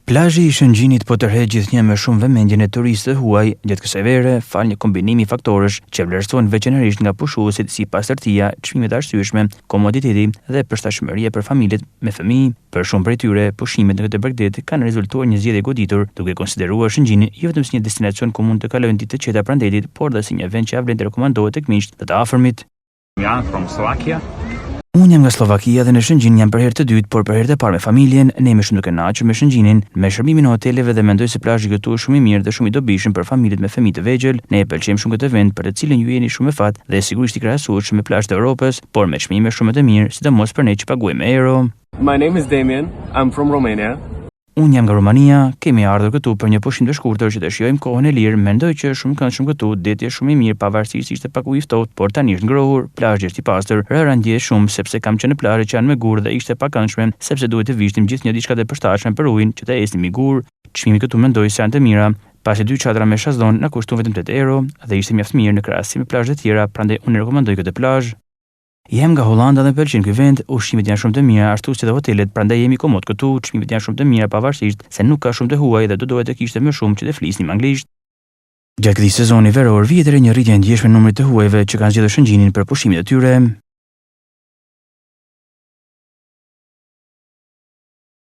Plazhi i Shëngjinit po tërheq gjithnjë me shumë vëmendjen e turistëve huaj gjatë kësaj vere, fal një kombinimi faktorësh që vlerësohen veçanërisht nga pushuesit si pastërtia, çmimet e arsyeshme, komoditeti dhe përshtatshmëria për familjet me fëmijë. Për shumë prej tyre, pushimet në këtë bregdet kanë rezultuar një zgjedhje goditur, duke konsideruar Shëngjinin jo vetëm si një destinacion ku mund të kalojnë ditë të qeta pranë detit, por dhe si një vend që avlen të rekomandohet tek miqtë të afërmit. From Slovakia. Unë jam nga Slovakia dhe në Shëngjin jam për herë të dytë, por për herë të parë me familjen. Ne jemi shumë të kënaqur me Shëngjinin, me shërbimin e hoteleve dhe mendoj se plazhi këtu është shumë i mirë dhe shumë i dobishëm për familjet me fëmijë të vegjël. Ne e pëlqejmë shumë këtë vend për të cilën ju jeni shumë me fat dhe sigurisht i krahasueshëm me plazhet e Europës, por me çmime shumë të mirë, sidomos për ne që paguajmë me euro. My name is Damien. I'm from Romania. Unë jam nga Rumania, kemi ardhur këtu për një pushim të shkurtër që të shijojmë kohën e lirë. Mendoj që është shumë këndshëm këtu, deti është shumë i mirë pavarësisht se ishte pak ujë ftohtë, por tani është ngrohur, plazhi është i pastër. Rëra ndjehet shumë sepse kam qenë në plazhe që janë me gur dhe ishte pak këndshme sepse duhet të vishnim gjithnjë diçka të përshtatshme për ujin që të ecnim i gur. Çmimet këtu mendoj se janë të mira. Pasi 2 çadra me shazon na kushton vetëm 8 euro dhe ishte mjaft mirë në krahasim me plazhet e tjera, prandaj unë rekomandoj këtë plazh. Jem nga Holanda dhe pëlqen ky vend, ushqimet janë shumë të mira, ashtu si edhe hotelet, prandaj jemi komod këtu, çmimet janë shumë të mira pavarësisht se nuk ka shumë të huaj dhe do duhet të kishte më shumë që të flisnim anglisht. Gjatë këtij sezoni veror vjet një rritje e ndjeshme në numrit të huajve që kanë zgjedhur Shëngjinin për pushimet e tyre.